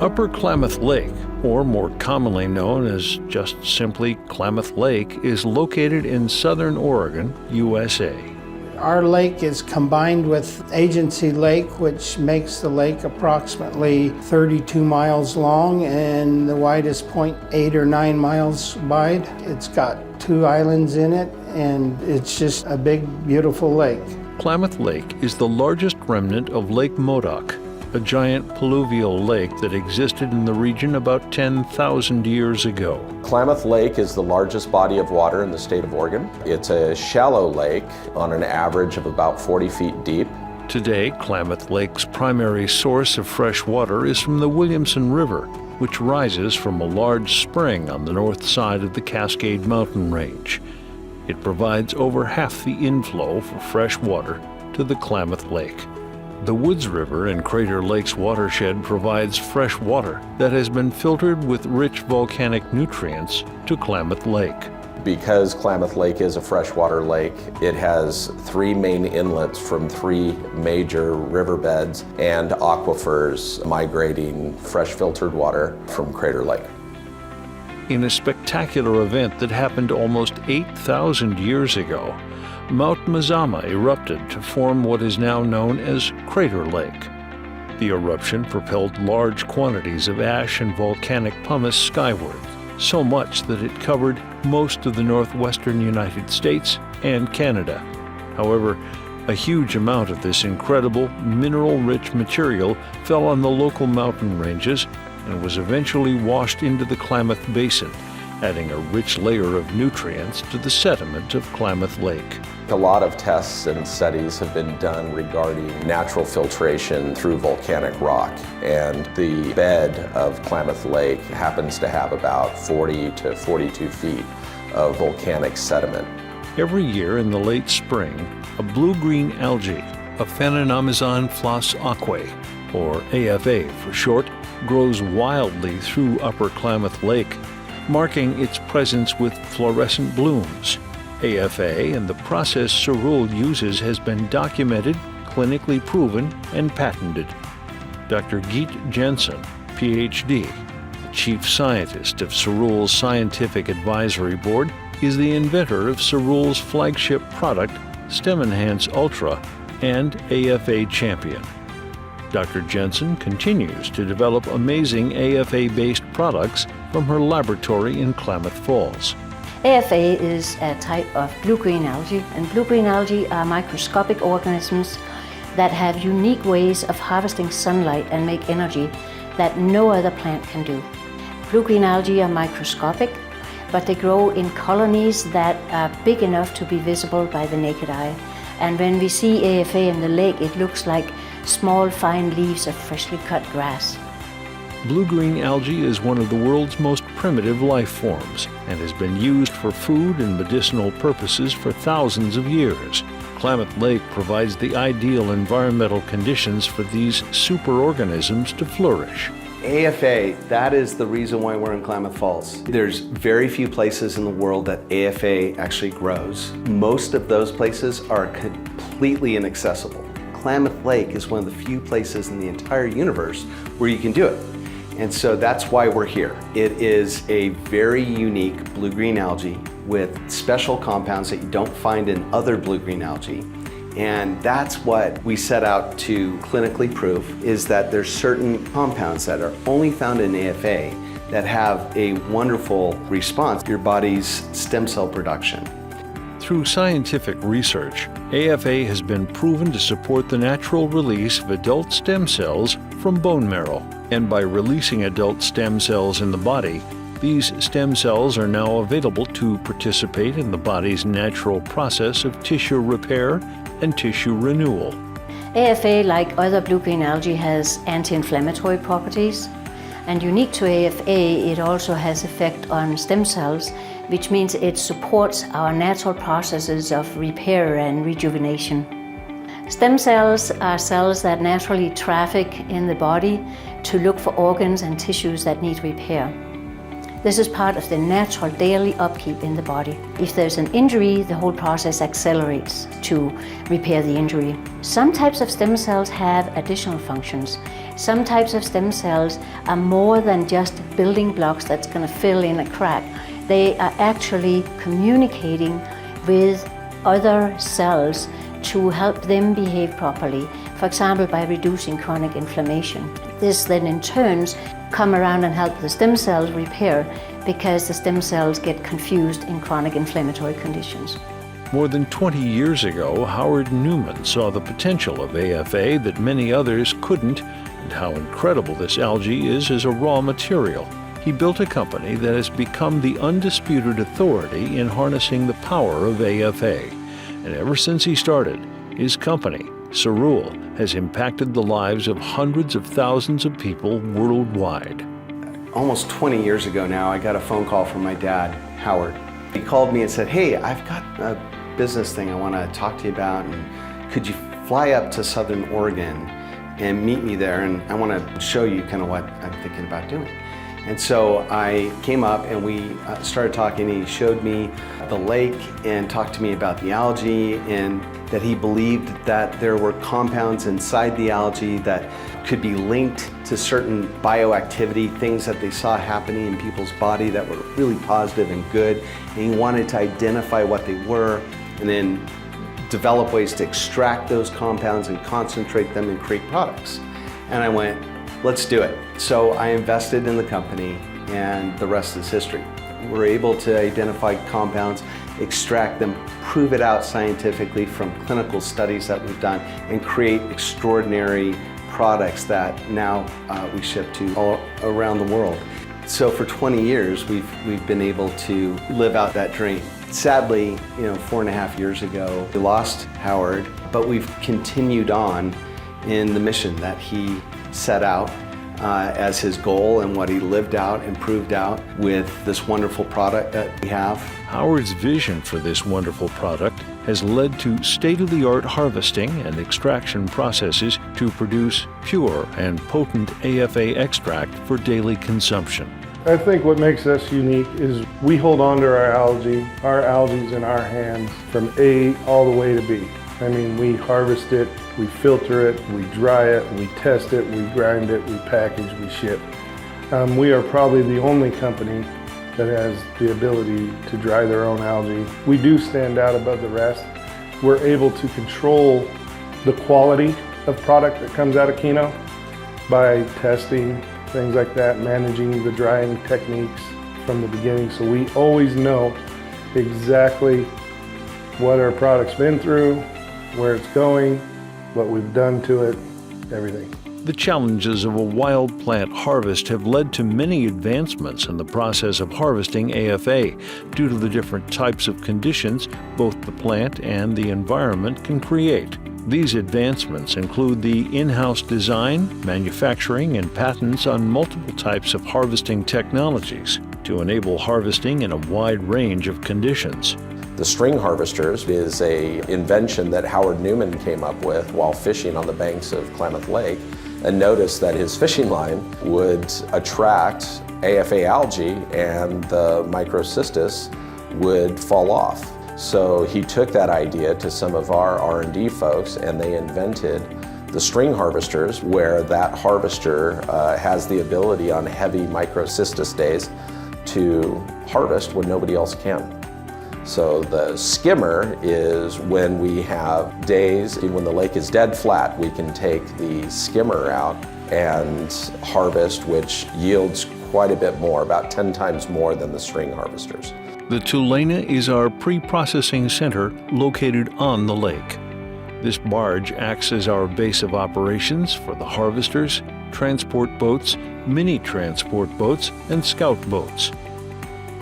Upper Klamath Lake, or more commonly known as just simply Klamath Lake, is located in southern Oregon, USA. Our lake is combined with Agency Lake, which makes the lake approximately 32 miles long and the widest point 8 or 9 miles wide. It's got 2 islands in it, and it's just a big, beautiful lake. Klamath Lake is the largest remnant of Lake Modoc, a giant pluvial lake that existed in the region about 10,000 years ago. Klamath Lake is the largest body of water in the state of Oregon. It's a shallow lake on an average of about 40 feet deep. Today, Klamath Lake's primary source of fresh water is from the Williamson River, which rises from a large spring on the north side of the Cascade Mountain Range. It provides over half the inflow for fresh water to the Klamath Lake. The Woods River in Crater Lake's watershed provides fresh water that has been filtered with rich volcanic nutrients to Klamath Lake. Because Klamath Lake is a freshwater lake, it has 3 main inlets from 3 major riverbeds and aquifers migrating fresh filtered water from Crater Lake. In a spectacular event that happened almost 8,000 years ago, Mount Mazama erupted to form what is now known as Crater Lake. The eruption propelled large quantities of ash and volcanic pumice skyward, so much that it covered most of the northwestern United States and Canada. However, a huge amount of this incredible mineral-rich material fell on the local mountain ranges and was eventually washed into the Klamath Basin, adding a rich layer of nutrients to the sediment of Klamath Lake. A lot of tests and studies have been done regarding natural filtration through volcanic rock, and the bed of Klamath Lake happens to have about 40 to 42 feet of volcanic sediment. Every year in the late spring, a blue-green algae, Aphanenomyzon floss aquae, or AFA for short, grows wildly through Upper Klamath Lake, marking its presence with fluorescent blooms. AFA and the process Cerule uses has been documented, clinically proven, and patented. Dr. Geet Jensen, PhD, the chief scientist of Cerule's Scientific Advisory Board, is the inventor of Cerule's flagship product, Stem Enhance Ultra, and AFA Champion. Dr. Jensen continues to develop amazing AFA-based products from her laboratory in Klamath Falls. AFA is a type of blue-green algae, and blue-green algae are microscopic organisms that have unique ways of harvesting sunlight and make energy that no other plant can do. Blue-green algae are microscopic, but they grow in colonies that are big enough to be visible by the naked eye. And when we see AFA in the lake, it looks like small, fine leaves of freshly cut grass. Blue-green algae is one of the world's most primitive life forms and has been used for food and medicinal purposes for thousands of years. Klamath Lake provides the ideal environmental conditions for these superorganisms to flourish. AFA, that is the reason why we're in Klamath Falls. There's very few places in the world that AFA actually grows. Most of those places are completely inaccessible. Klamath Lake is one of the few places in the entire universe where you can do it. And so that's why we're here. It is a very unique blue-green algae with special compounds that you don't find in other blue-green algae. And that's what we set out to clinically prove, is that there's certain compounds that are only found in AFA that have a wonderful response to your body's stem cell production. Through scientific research, AFA has been proven to support the natural release of adult stem cells from bone marrow. And by releasing adult stem cells in the body, these stem cells are now available to participate in the body's natural process of tissue repair and tissue renewal. AFA, like other blue-green algae, has anti-inflammatory properties. And unique to AFA, it also has effect on stem cells, which means it supports our natural processes of repair and rejuvenation. Stem cells are cells that naturally traffic in the body to look for organs and tissues that need repair. This is part of the natural daily upkeep in the body. If there's an injury, the whole process accelerates to repair the injury. Some types of stem cells have additional functions. Some types of stem cells are more than just building blocks that's going to fill in a crack. They are actually communicating with other cells to help them behave properly, for example, by reducing chronic inflammation. This then in turn come around and help the stem cells repair because the stem cells get confused in chronic inflammatory conditions. More than 20 years ago, Howard Newman saw the potential of AFA that many others couldn't, and how incredible this algae is as a raw material. He built a company that has become the undisputed authority in harnessing the power of AFA. And ever since he started, his company, Cerule, has impacted the lives of hundreds of thousands of people worldwide. Almost 20 years ago now, I got a phone call from my dad, Howard. He called me and said, "Hey, I've got a business thing I want to talk to you about, and could you fly up to Southern Oregon and meet me there, and I want to show you kind of what I'm thinking about doing." And so I came up and we started talking. He showed me the lake and talked to me about the algae, and that he believed that there were compounds inside the algae that could be linked to certain bioactivity, things that they saw happening in people's body that were really positive and good. And he wanted to identify what they were and then develop ways to extract those compounds and concentrate them and create products. And I went, let's do it. So I invested in the company, and the rest is history. We're able to identify compounds, extract them, prove it out scientifically from clinical studies that we've done, and create extraordinary products that now we ship to all around the world. So for 20 years, we've been able to live out that dream. Sadly, 4.5 years ago, we lost Howard, but we've continued on in the mission that he set out as his goal and what he lived out and proved out with this wonderful product that we have. Howard's vision for this wonderful product has led to state-of-the-art harvesting and extraction processes to produce pure and potent AFA extract for daily consumption. I think what makes us unique is we hold on to our algae. Our algae's in our hands from A all the way to B. I mean, we harvest it, we filter it, we dry it, we test it, we grind it, we package, we ship. We are probably the only company that has the ability to dry their own algae. We do stand out above the rest. We're able to control the quality of product that comes out of Kino by testing, things like that, managing the drying techniques from the beginning. So we always know exactly what our product's been through, where it's going, what we've done to it, everything. The challenges of a wild plant harvest have led to many advancements in the process of harvesting AFA due to the different types of conditions both the plant and the environment can create. These advancements include the in-house design, manufacturing, and patents on multiple types of harvesting technologies to enable harvesting in a wide range of conditions. The string harvesters is an invention that Howard Newman came up with while fishing on the banks of Klamath Lake, and noticed that his fishing line would attract AFA algae and the microcystis would fall off. So he took that idea to some of our R&D folks, and they invented the string harvesters, where that harvester has the ability on heavy microcystis days to harvest when nobody else can. So the skimmer is when we have days when the lake is dead flat, we can take the skimmer out and harvest, which yields quite a bit more, about 10 times more than the string harvesters. The Tulane is our pre-processing center located on the lake. This barge acts as our base of operations for the harvesters, transport boats, mini transport boats, and scout boats.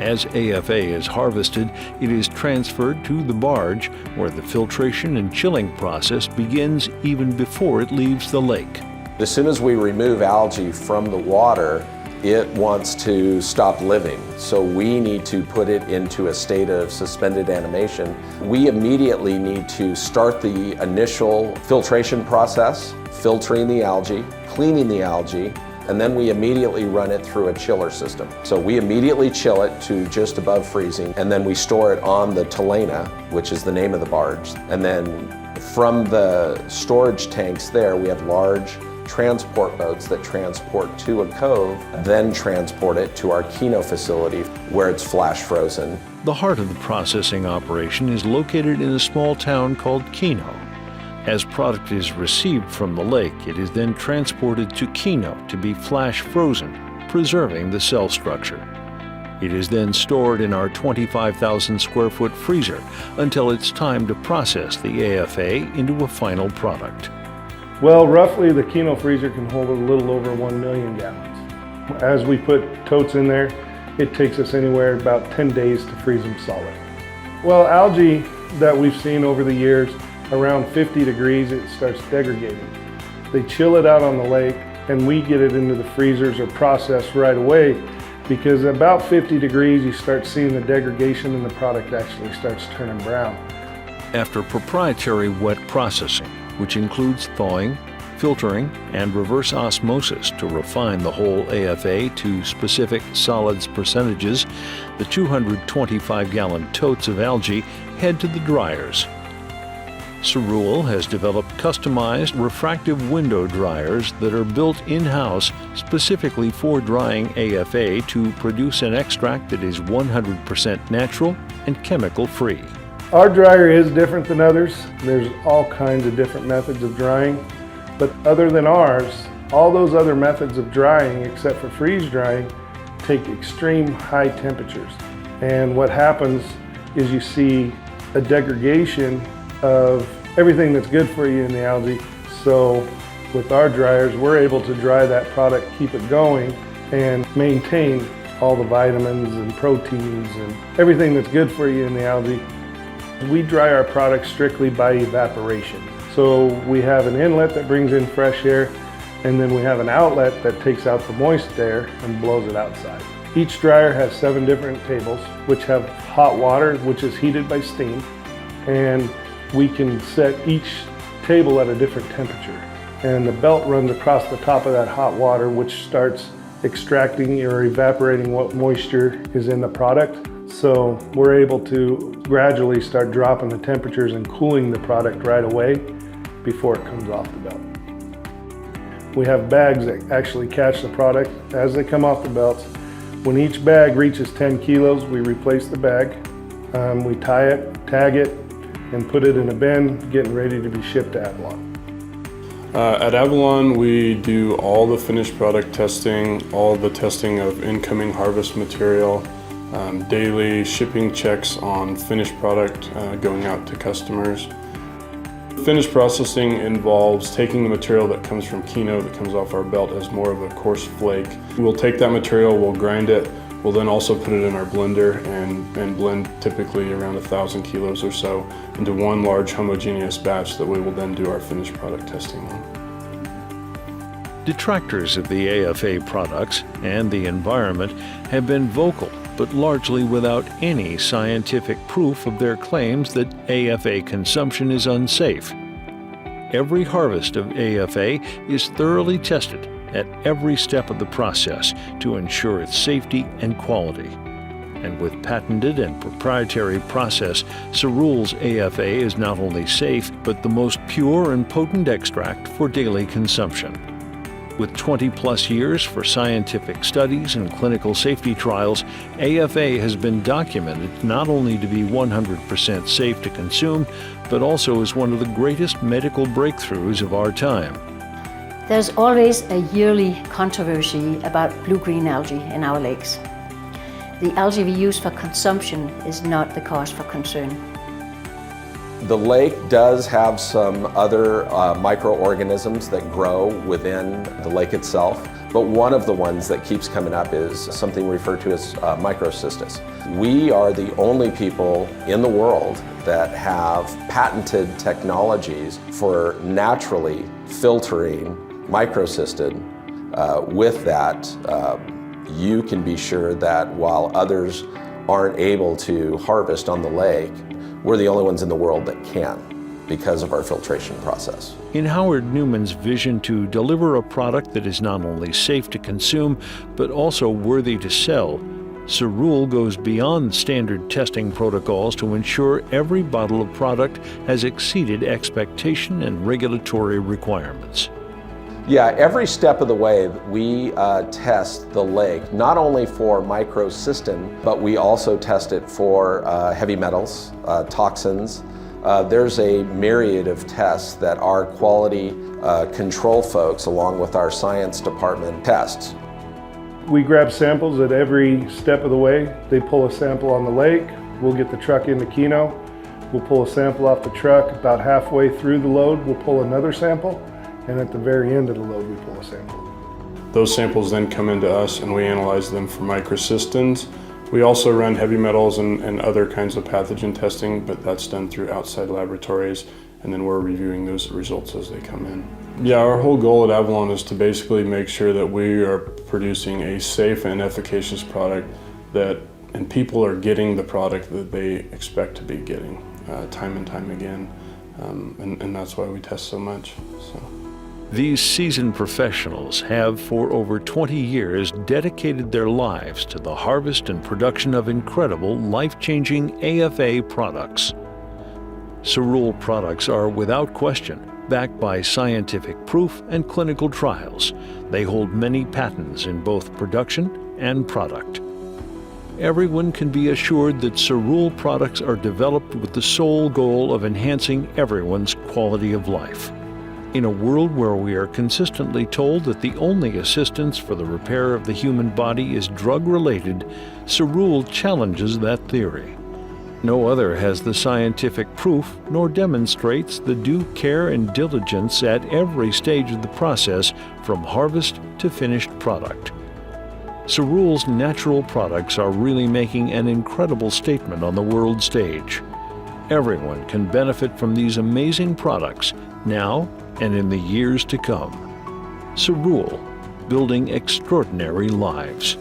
As AFA is harvested, it is transferred to the barge, where the filtration and chilling process begins even before it leaves the lake. As soon as we remove algae from the water, it wants to stop living. So we need to put it into a state of suspended animation. We immediately need to start the initial filtration process, filtering the algae, cleaning the algae, and then we immediately run it through a chiller system. So we immediately chill it to just above freezing, and then we store it on the Tulane, which is the name of the barge. And then from the storage tanks there, we have large transport boats that transport to a cove, then transport it to our Kino facility where it's flash frozen. The heart of the processing operation is located in a small town called Kino. As product is received from the lake, it is then transported to Kino to be flash frozen, preserving the cell structure. It is then stored in our 25,000 square foot freezer until it's time to process the AFA into a final product. Well, roughly the Kino freezer can hold a little over 1 million gallons. As we put totes in there, it takes us anywhere about 10 days to freeze them solid. Well, algae that we've seen over the years, around 50 degrees, it starts degrading. They chill it out on the lake and we get it into the freezers or processed right away, because about 50 degrees you start seeing the degradation and the product actually starts turning brown. After proprietary wet processing, which includes thawing, filtering, and reverse osmosis to refine the whole AFA to specific solids percentages, the 225-gallon totes of algae head to the dryers. Cerule has developed customized refractive window dryers that are built in-house specifically for drying AFA to produce an extract that is 100% natural and chemical-free. Our dryer is different than others. There's all kinds of different methods of drying, but other than ours, all those other methods of drying, except for freeze drying, take extreme high temperatures. And what happens is you see a degradation of everything that's good for you in the algae. So with our dryers, we're able to dry that product, keep it going, and maintain all the vitamins and proteins and everything that's good for you in the algae. We dry our products strictly by evaporation. So we have an inlet that brings in fresh air, and then we have an outlet that takes out the moist air and blows it outside. Each dryer has 7 different tables, which have hot water, which is heated by steam, and we can set each table at a different temperature. And the belt runs across the top of that hot water, which starts extracting or evaporating what moisture is in the product. So we're able to gradually start dropping the temperatures and cooling the product right away before it comes off the belt. We have bags that actually catch the product as they come off the belts. When each bag reaches 10 kilos, we replace the bag. We tie it, tag it, and put it in a bin, getting ready to be shipped to Avalon. At Avalon, we do all the finished product testing, all the testing of incoming harvest material, daily shipping checks on finished product going out to customers. Finished processing involves taking the material that comes from Kino, that comes off our belt as more of a coarse flake. We'll take that material, we'll grind it, we'll then also put it in our blender and blend typically around 1,000 kilos or so into one large homogeneous batch that we will then do our finished product testing on. Detractors of the AFA products and the environment have been vocal, but largely without any scientific proof of their claims that AFA consumption is unsafe. Every harvest of AFA is thoroughly tested at every step of the process to ensure its safety and quality. And with patented and proprietary process, Cerule's AFA is not only safe, but the most pure and potent extract for daily consumption. With 20-plus years for scientific studies and clinical safety trials, AFA has been documented not only to be 100% safe to consume, but also as one of the greatest medical breakthroughs of our time. There's always a yearly controversy about blue-green algae in our lakes. The algae we use for consumption is not the cause for concern. The lake does have some other microorganisms that grow within the lake itself, but one of the ones that keeps coming up is something referred to as microcystis. We are the only people in the world that have patented technologies for naturally filtering microcystid. With that, you can be sure that while others aren't able to harvest on the lake, we're the only ones in the world that can because of our filtration process. In Howard Newman's vision to deliver a product that is not only safe to consume, but also worthy to sell, Cerule goes beyond standard testing protocols to ensure every bottle of product has exceeded expectation and regulatory requirements. Yeah, every step of the way we test the lake, not only for microcystin, but we also test it for heavy metals, toxins. There's a myriad of tests that our quality control folks, along with our science department, tests. We grab samples at every step of the way. They pull a sample on the lake, we'll get the truck into Keno, we'll pull a sample off the truck. About halfway through the load, we'll pull another sample, and at the very end of the load, we pull a sample. Those samples then come into us and we analyze them for microcystins. We also run heavy metals and other kinds of pathogen testing, but that's done through outside laboratories, and then we're reviewing those results as they come in. Yeah, our whole goal at Avalon is to basically make sure that we are producing a safe and efficacious product and people are getting the product that they expect to be getting time and time again, and that's why we test so much. So. These seasoned professionals have, for over 20 years, dedicated their lives to the harvest and production of incredible, life-changing AFA products. Cerule products are, without question, backed by scientific proof and clinical trials. They hold many patents in both production and product. Everyone can be assured that Cerule products are developed with the sole goal of enhancing everyone's quality of life. In a world where we are consistently told that the only assistance for the repair of the human body is drug-related, Cerule challenges that theory. No other has the scientific proof nor demonstrates the due care and diligence at every stage of the process from harvest to finished product. Cerule's natural products are really making an incredible statement on the world stage. Everyone can benefit from these amazing products now and in the years to come. Cerule, building extraordinary lives.